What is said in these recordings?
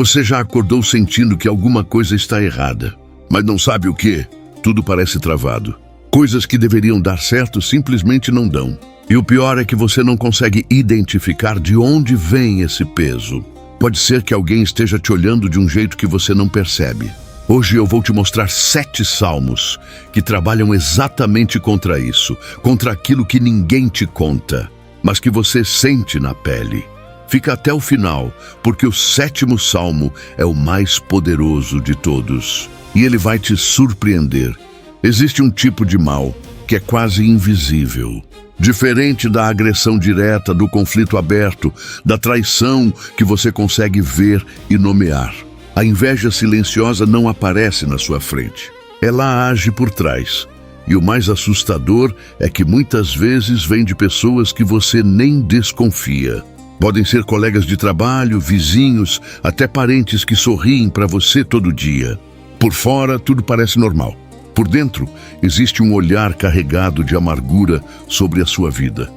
Você já acordou sentindo que alguma coisa está errada, mas não sabe o quê? Tudo parece travado. Coisas que deveriam dar certo simplesmente não dão. E o pior é que você não consegue identificar de onde vem esse peso. Pode ser que alguém esteja te olhando de um jeito que você não percebe. Hoje eu vou te mostrar 7 salmos que trabalham exatamente contra isso, contra aquilo que ninguém te conta, mas que você sente na pele. Fica até o final, porque o 7º salmo é o mais poderoso de todos. E ele vai te surpreender. Existe um tipo de mal que é quase invisível. Diferente da agressão direta, do conflito aberto, da traição que você consegue ver e nomear. A inveja silenciosa não aparece na sua frente. Ela age por trás. E o mais assustador é que muitas vezes vem de pessoas que você nem desconfia. Podem ser colegas de trabalho, vizinhos, até parentes que sorriem para você todo dia. Por fora, tudo parece normal. Por dentro, existe um olhar carregado de amargura sobre a sua vida.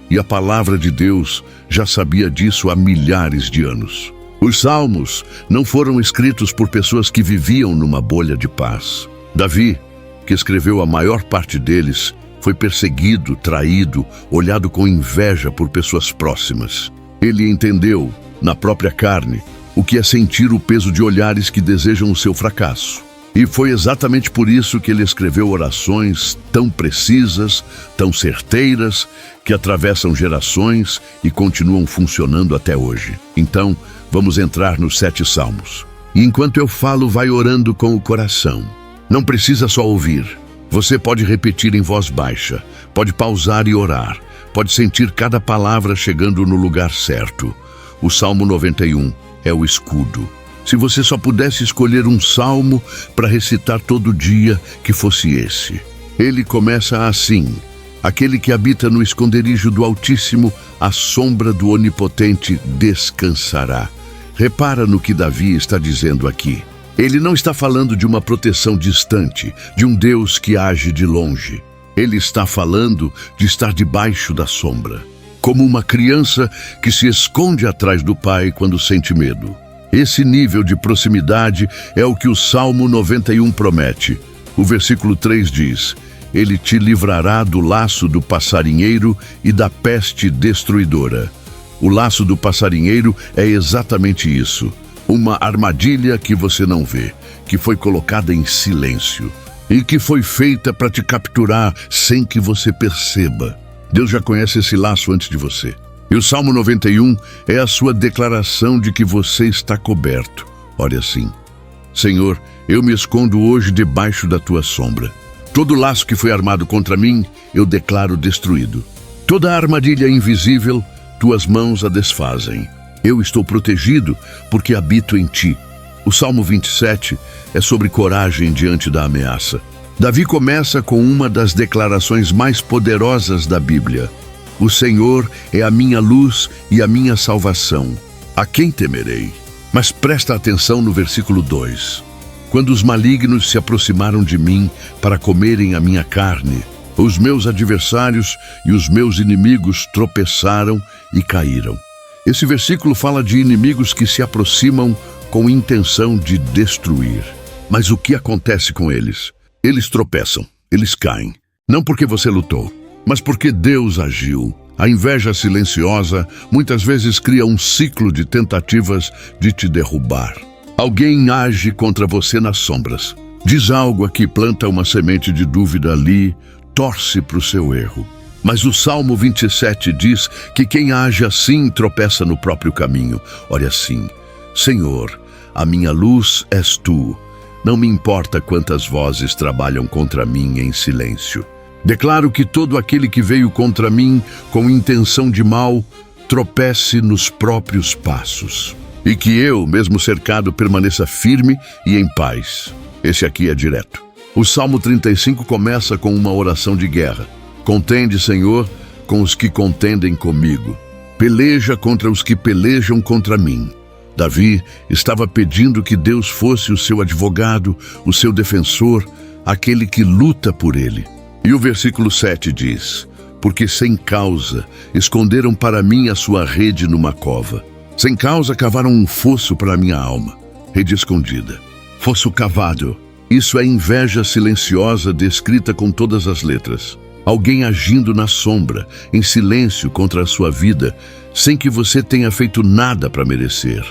E a palavra de Deus já sabia disso há milhares de anos. Os salmos não foram escritos por pessoas que viviam numa bolha de paz. Davi, que escreveu a maior parte deles, foi perseguido, traído, olhado com inveja por pessoas próximas. Ele entendeu, na própria carne, o que é sentir o peso de olhares que desejam o seu fracasso. E foi exatamente por isso que ele escreveu orações tão precisas, tão certeiras, que atravessam gerações e continuam funcionando até hoje. Então, vamos entrar nos 7 salmos. E enquanto eu falo, vai orando com o coração. Não precisa só ouvir. Você pode repetir em voz baixa, pode pausar e orar, pode sentir cada palavra chegando no lugar certo. O Salmo 91 é o escudo. Se você só pudesse escolher um salmo para recitar todo dia, que fosse esse. Ele começa assim: aquele que habita no esconderijo do Altíssimo, à sombra do Onipotente descansará. Repara no que Davi está dizendo aqui. Ele não está falando de uma proteção distante, de um Deus que age de longe. Ele está falando de estar debaixo da sombra, como uma criança que se esconde atrás do pai quando sente medo. Esse nível de proximidade é o que o Salmo 91 promete. O versículo 3 diz: Ele te livrará do laço do passarinheiro e da peste destruidora. O laço do passarinheiro é exatamente isso. Uma armadilha que você não vê, que foi colocada em silêncio e que foi feita para te capturar sem que você perceba. Deus já conhece esse laço antes de você. E o Salmo 91 é a sua declaração de que você está coberto. Ore assim: Senhor, eu me escondo hoje debaixo da tua sombra. Todo laço que foi armado contra mim, eu declaro destruído. Toda armadilha invisível, tuas mãos a desfazem. Eu estou protegido porque habito em ti. O Salmo 27 é sobre coragem diante da ameaça. Davi começa com uma das declarações mais poderosas da Bíblia. O Senhor é a minha luz e a minha salvação. A quem temerei? Mas presta atenção no versículo 2. Quando os malignos se aproximaram de mim para comerem a minha carne, os meus adversários e os meus inimigos tropeçaram e caíram. Esse versículo fala de inimigos que se aproximam com intenção de destruir. Mas o que acontece com eles? Eles tropeçam, eles caem. Não porque você lutou, mas porque Deus agiu. A inveja silenciosa muitas vezes cria um ciclo de tentativas de te derrubar. Alguém age contra você nas sombras. Diz algo aqui, planta uma semente de dúvida ali, torce para o seu erro. Mas o Salmo 27 diz que quem age assim tropeça no próprio caminho. Ore assim: Senhor, a minha luz és tu. Não me importa quantas vozes trabalham contra mim em silêncio. Declaro que todo aquele que veio contra mim com intenção de mal, tropece nos próprios passos. E que eu, mesmo cercado, permaneça firme e em paz. Esse aqui é direto. O Salmo 35 começa com uma oração de guerra. Contende, Senhor, com os que contendem comigo. Peleja contra os que pelejam contra mim. Davi estava pedindo que Deus fosse o seu advogado, o seu defensor, aquele que luta por ele. E o versículo 7 diz: Porque sem causa esconderam para mim a sua rede numa cova. Sem causa cavaram um fosso para minha alma, rede escondida. Fosso cavado. Isso é inveja silenciosa descrita com todas as letras. Alguém agindo na sombra, em silêncio contra a sua vida, sem que você tenha feito nada para merecer.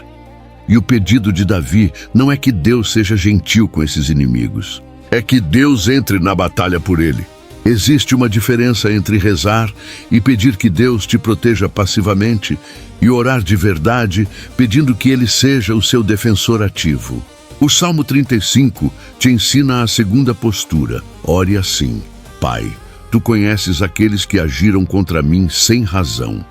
E o pedido de Davi não é que Deus seja gentil com esses inimigos. É que Deus entre na batalha por ele. Existe uma diferença entre rezar e pedir que Deus te proteja passivamente e orar de verdade, pedindo que Ele seja o seu defensor ativo. O Salmo 35 te ensina a segunda postura. Ore assim: Pai, Tu conheces aqueles que agiram contra mim sem razão,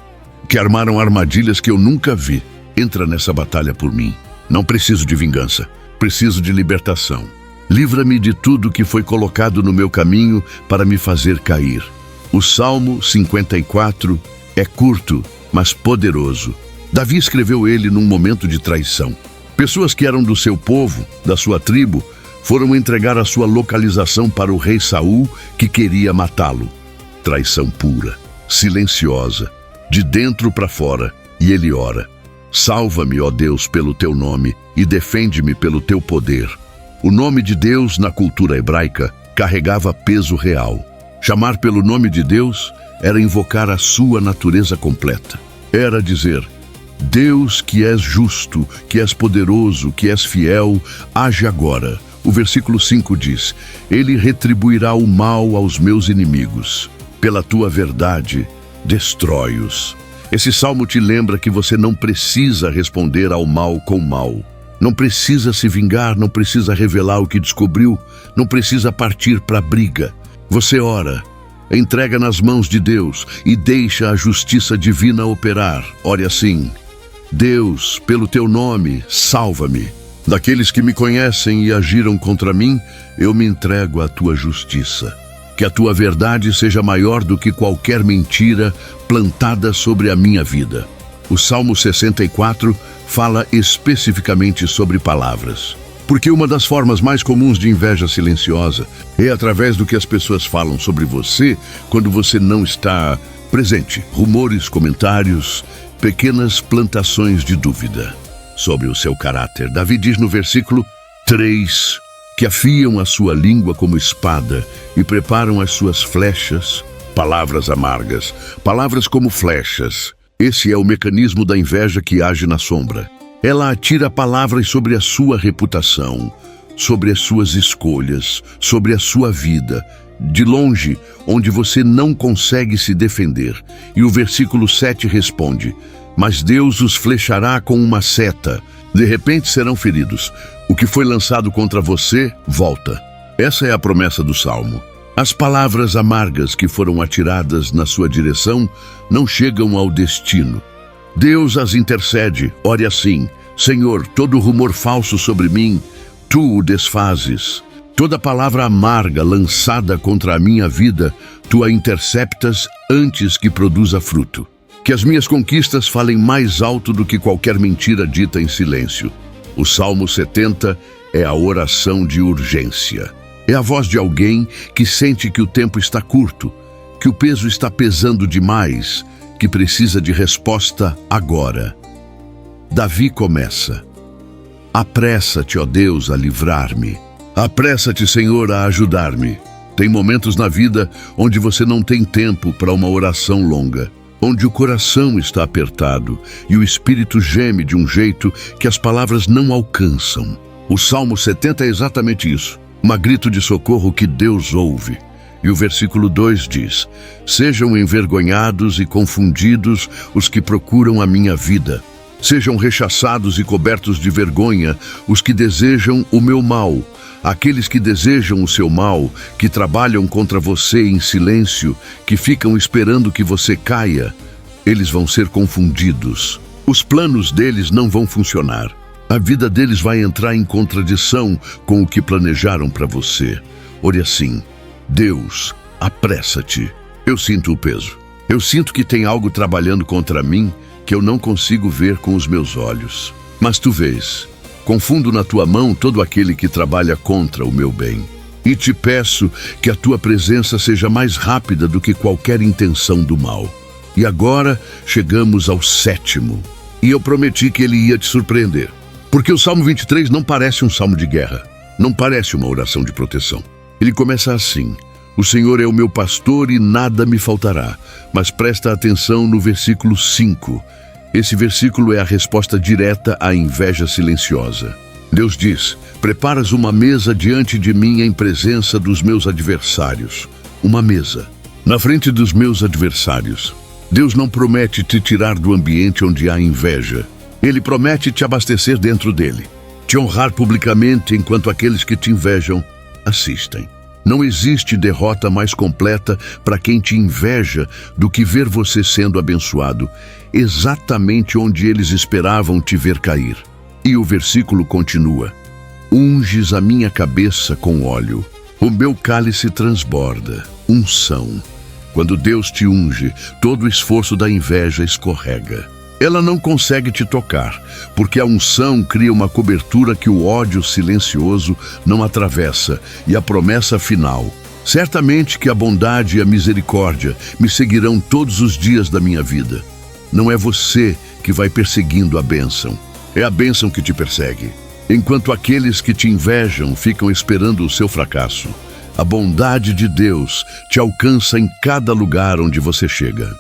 que armaram armadilhas que eu nunca vi. Entra nessa batalha por mim. Não preciso de vingança, preciso de libertação. Livra-me de tudo que foi colocado no meu caminho para me fazer cair. O Salmo 54 é curto, mas poderoso. Davi escreveu ele num momento de traição. Pessoas que eram do seu povo, da sua tribo, foram entregar a sua localização para o rei Saul, que queria matá-lo. Traição pura, silenciosa, de dentro para fora, e ele ora: Salva-me, ó Deus, pelo Teu nome, e defende-me pelo Teu poder. O nome de Deus, na cultura hebraica, carregava peso real. Chamar pelo nome de Deus era invocar a sua natureza completa. Era dizer: Deus, que és justo, que és poderoso, que és fiel, age agora. O versículo 5 diz: Ele retribuirá o mal aos meus inimigos. Pela tua verdade, destrói-os. Esse salmo te lembra que você não precisa responder ao mal com mal. Não precisa se vingar, não precisa revelar o que descobriu, não precisa partir para a briga. Você ora, entrega nas mãos de Deus e deixa a justiça divina operar. Ore assim: Deus, pelo Teu nome, salva-me. Daqueles que me conhecem e agiram contra mim, eu me entrego à Tua justiça. Que a Tua verdade seja maior do que qualquer mentira plantada sobre a minha vida. O Salmo 64 fala especificamente sobre palavras. Porque uma das formas mais comuns de inveja silenciosa é através do que as pessoas falam sobre você quando você não está presente. Rumores, comentários, pequenas plantações de dúvida sobre o seu caráter. Davi diz no versículo 3 que afiam a sua língua como espada e preparam as suas flechas, palavras amargas, palavras como flechas. Esse é o mecanismo da inveja que age na sombra. Ela atira palavras sobre a sua reputação, sobre as suas escolhas, sobre a sua vida, de longe, onde você não consegue se defender. E o versículo 7 responde: Mas Deus os flechará com uma seta. De repente serão feridos. O que foi lançado contra você, volta. Essa é a promessa do Salmo. As palavras amargas que foram atiradas na sua direção não chegam ao destino. Deus as intercede. Ore assim: Senhor, todo rumor falso sobre mim, Tu o desfazes. Toda palavra amarga lançada contra a minha vida, Tu a interceptas antes que produza fruto. Que as minhas conquistas falem mais alto do que qualquer mentira dita em silêncio. O Salmo 70 é a oração de urgência. É a voz de alguém que sente que o tempo está curto, que o peso está pesando demais, que precisa de resposta agora. Davi começa: Apressa-te, ó Deus, a livrar-me. Apressa-te, Senhor, a ajudar-me. Tem momentos na vida onde você não tem tempo para uma oração longa, onde o coração está apertado e o espírito geme de um jeito que as palavras não alcançam. O Salmo 70 é exatamente isso. Um grito de socorro que Deus ouve. E o versículo 2 diz: Sejam envergonhados e confundidos os que procuram a minha vida. Sejam rechaçados e cobertos de vergonha os que desejam o meu mal. Aqueles que desejam o seu mal, que trabalham contra você em silêncio, que ficam esperando que você caia, eles vão ser confundidos. Os planos deles não vão funcionar. A vida deles vai entrar em contradição com o que planejaram para você. Ore assim: Deus, apressa-te. Eu sinto o peso. Eu sinto que tem algo trabalhando contra mim que eu não consigo ver com os meus olhos. Mas tu vês. Confundo na tua mão todo aquele que trabalha contra o meu bem. E te peço que a tua presença seja mais rápida do que qualquer intenção do mal. E agora chegamos ao sétimo. E eu prometi que ele ia te surpreender. Porque o Salmo 23 não parece um salmo de guerra. Não parece uma oração de proteção. Ele começa assim: o Senhor é o meu pastor e nada me faltará. Mas presta atenção no versículo 5. Esse versículo é a resposta direta à inveja silenciosa. Deus diz: preparas uma mesa diante de mim em presença dos meus adversários. Uma mesa na frente dos meus adversários. Deus não promete te tirar do ambiente onde há inveja. Ele promete te abastecer dentro dele, te honrar publicamente enquanto aqueles que te invejam assistem. Não existe derrota mais completa para quem te inveja do que ver você sendo abençoado, exatamente onde eles esperavam te ver cair. E o versículo continua: unges a minha cabeça com óleo, o meu cálice transborda. Unção. Quando Deus te unge, todo o esforço da inveja escorrega. Ela não consegue te tocar, porque a unção cria uma cobertura que o ódio silencioso não atravessa, e a promessa final: certamente que a bondade e a misericórdia me seguirão todos os dias da minha vida. Não é você que vai perseguindo a bênção, é a bênção que te persegue. Enquanto aqueles que te invejam ficam esperando o seu fracasso, a bondade de Deus te alcança em cada lugar onde você chega.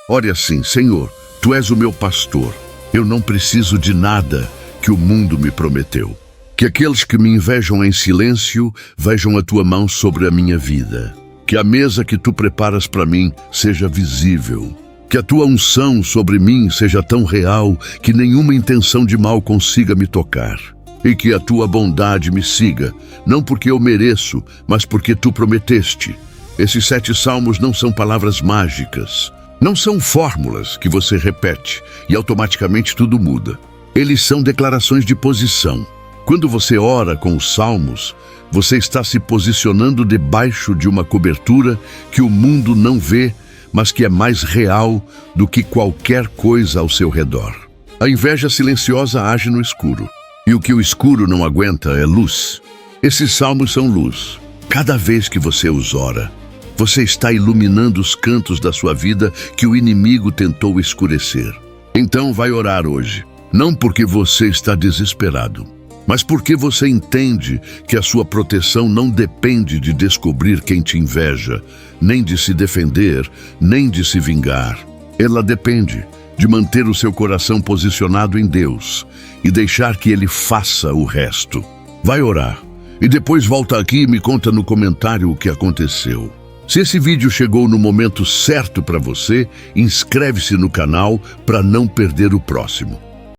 Ore assim: Senhor, Tu és o meu pastor, eu não preciso de nada que o mundo me prometeu. Que aqueles que me invejam em silêncio vejam a Tua mão sobre a minha vida. Que a mesa que Tu preparas para mim seja visível. Que a Tua unção sobre mim seja tão real que nenhuma intenção de mal consiga me tocar. E que a Tua bondade me siga, não porque eu mereço, mas porque Tu prometeste. Esses 7 salmos não são palavras mágicas. Não são fórmulas que você repete e automaticamente tudo muda. Eles são declarações de posição. Quando você ora com os salmos, você está se posicionando debaixo de uma cobertura que o mundo não vê, mas que é mais real do que qualquer coisa ao seu redor. A inveja silenciosa age no escuro, e o que o escuro não aguenta é luz. Esses salmos são luz. Cada vez que você os ora, você está iluminando os cantos da sua vida que o inimigo tentou escurecer. Então vai orar hoje, não porque você está desesperado, mas porque você entende que a sua proteção não depende de descobrir quem te inveja, nem de se defender, nem de se vingar. Ela depende de manter o seu coração posicionado em Deus e deixar que Ele faça o resto. Vai orar e depois volta aqui e me conta no comentário o que aconteceu. Se esse vídeo chegou no momento certo para você, inscreve-se no canal para não perder o próximo.